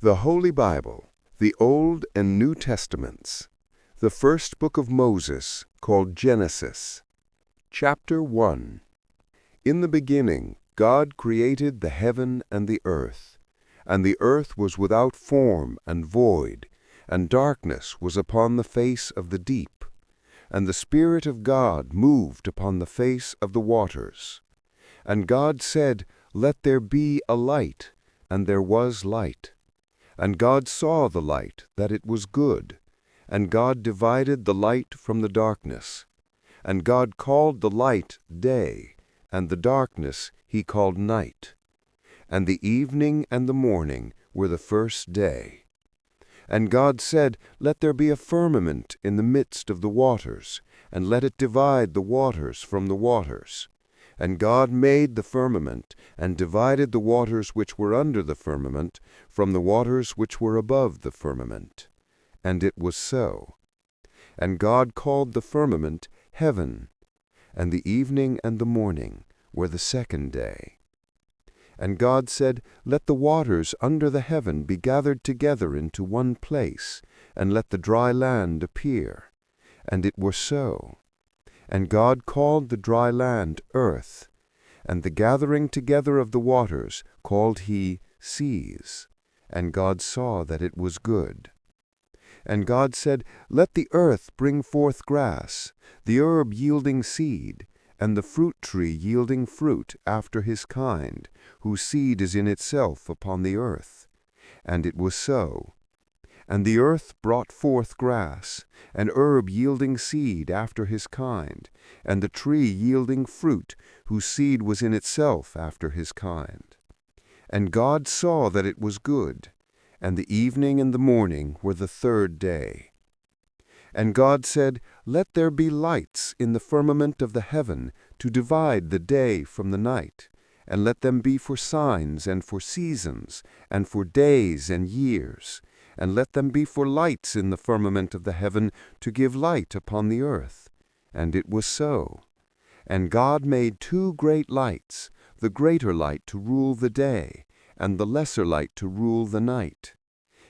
The Holy Bible, the Old and New Testaments, the first book of Moses, called Genesis. Chapter 1. In the beginning, God created the heaven and the earth was without form and void, and darkness was upon the face of the deep. And the Spirit of God moved upon the face of the waters. And God said, "Let there be a light," and there was light. And God saw the light, that it was good. And God divided the light from the darkness. And God called the light day, and the darkness he called night. And the evening and the morning were the first day. And God said, "Let there be a firmament in the midst of the waters, and let it divide the waters from the waters." And God made the firmament, and divided the waters which were under the firmament from the waters which were above the firmament. And it was so. And God called the firmament heaven. And the evening and the morning were the second day. And God said, "Let the waters under the heaven be gathered together into one place, and let the dry land appear." And it was so. And God called the dry land earth, and the gathering together of the waters called he seas. And God saw that it was good. And God said, "Let the earth bring forth grass, the herb yielding seed, and the fruit tree yielding fruit after his kind, whose seed is in itself upon the earth." And it was so. And the earth brought forth grass, an herb yielding seed after his kind, and the tree yielding fruit, whose seed was in itself after his kind. And God saw that it was good, and the evening and the morning were the third day. And God said, "Let there be lights in the firmament of the heaven to divide the day from the night, and let them be for signs and for seasons, and for days and years, and let them be for lights in the firmament of the heaven to give light upon the earth." And it was so. And God made two great lights, the greater light to rule the day, and the lesser light to rule the night.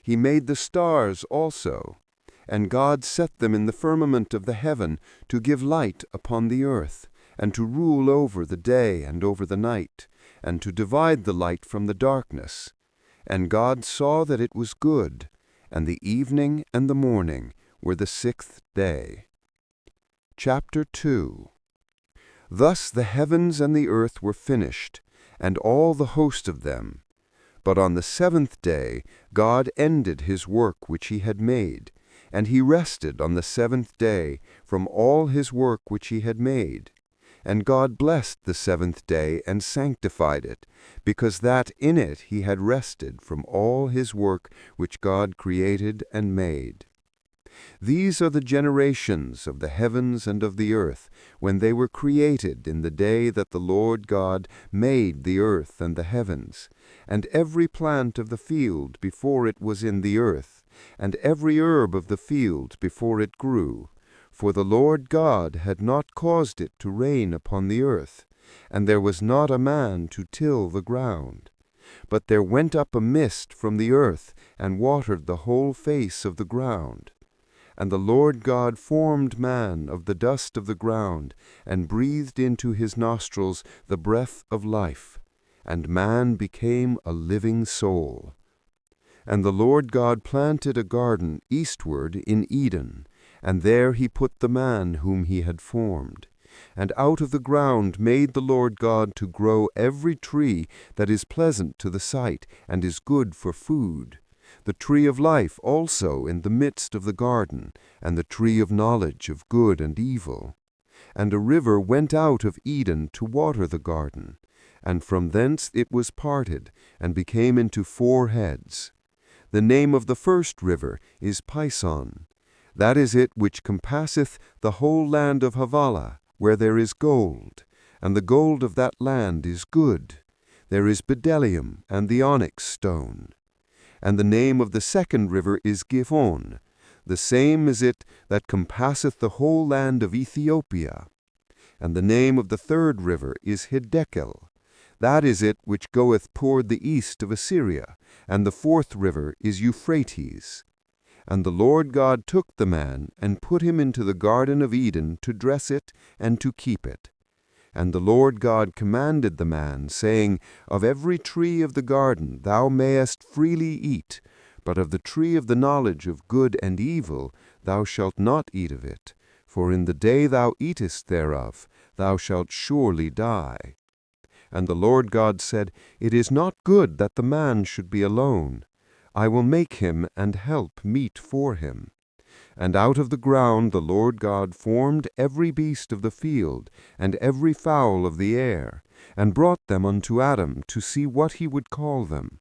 He made the stars also. And God set them in the firmament of the heaven to give light upon the earth, and to rule over the day and over the night, and to divide the light from the darkness. And God saw that it was good, and the evening and the morning were the sixth day. Chapter 2. Thus the heavens and the earth were finished, and all the host of them. But on the seventh day God ended his work which he had made, and he rested on the seventh day from all his work which he had made. And God blessed the seventh day and sanctified it, because that in it he had rested from all his work which God created and made. These are the generations of the heavens and of the earth, when they were created in the day that the Lord God made the earth and the heavens, and every plant of the field before it was in the earth, and every herb of the field before it grew. For the Lord God had not caused it to rain upon the earth, and there was not a man to till the ground. But there went up a mist from the earth, and watered the whole face of the ground. And the Lord God formed man of the dust of the ground, and breathed into his nostrils the breath of life, and man became a living soul. And the Lord God planted a garden eastward in Eden, and there he put the man whom he had formed. And out of the ground made the Lord God to grow every tree that is pleasant to the sight, and is good for food, the tree of life also in the midst of the garden, and the tree of knowledge of good and evil. And a river went out of Eden to water the garden, and from thence it was parted, and became into 4 heads. The name of the first river is Pison. That is it which compasseth the whole land of Havilah, where there is gold, and the gold of that land is good. There is bdellium and the onyx stone. And the name of the second river is Gihon. The same is it that compasseth the whole land of Ethiopia. And the name of the third river is Hiddekel. That is it which goeth toward the east of Assyria, and the fourth river is Euphrates. And the Lord God took the man, and put him into the garden of Eden to dress it and to keep it. And the Lord God commanded the man, saying, Of every tree of the garden thou mayest freely eat, but of the tree of the knowledge of good and evil thou shalt not eat of it, for in the day thou eatest thereof thou shalt surely die. And the Lord God said, It is not good that the man should be alone. I will make him and help meet for him. And out of the ground the Lord God formed every beast of the field, and every fowl of the air, and brought them unto Adam to see what he would call them.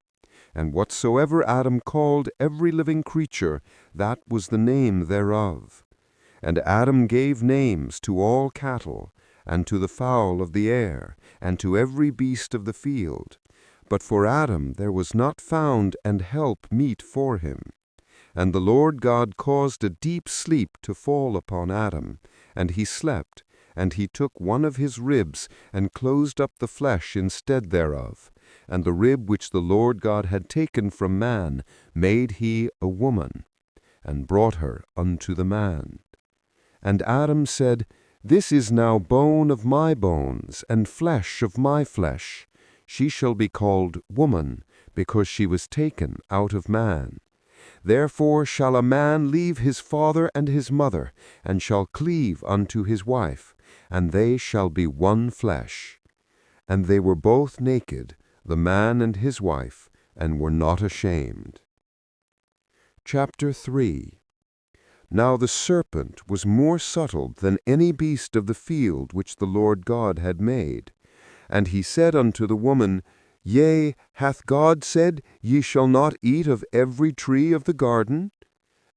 And whatsoever Adam called every living creature, that was the name thereof. And Adam gave names to all cattle, and to the fowl of the air, and to every beast of the field. But for Adam there was not found an help meet for him. And the Lord God caused a deep sleep to fall upon Adam, and he slept, and he took one of his ribs, and closed up the flesh instead thereof. And the rib which the Lord God had taken from man made he a woman, and brought her unto the man. And Adam said, This is now bone of my bones, and flesh of my flesh. She shall be called woman, because she was taken out of man. Therefore shall a man leave his father and his mother, and shall cleave unto his wife, and they shall be one flesh. And they were both naked, the man and his wife, and were not ashamed. Chapter 3. Now the serpent was more subtle than any beast of the field which the Lord God had made. And he said unto the woman, Yea, hath God said, Ye shall not eat of every tree of the garden?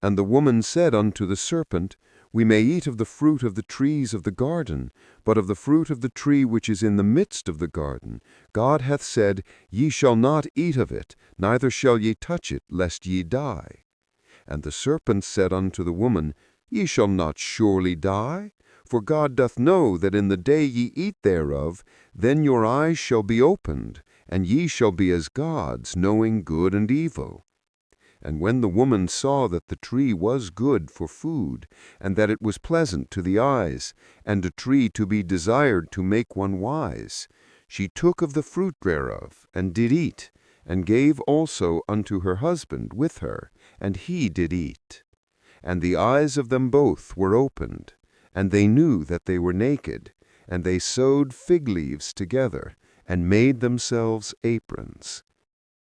And the woman said unto the serpent, We may eat of the fruit of the trees of the garden, but of the fruit of the tree which is in the midst of the garden, God hath said, Ye shall not eat of it, neither shall ye touch it, lest ye die. And the serpent said unto the woman, Ye shall not surely die. For God doth know that in the day ye eat thereof, then your eyes shall be opened, and ye shall be as gods, knowing good and evil. And when the woman saw that the tree was good for food, and that it was pleasant to the eyes, and a tree to be desired to make one wise, she took of the fruit thereof, and did eat, and gave also unto her husband with her, and he did eat. And the eyes of them both were opened, and they knew that they were naked, and they sewed fig leaves together, and made themselves aprons.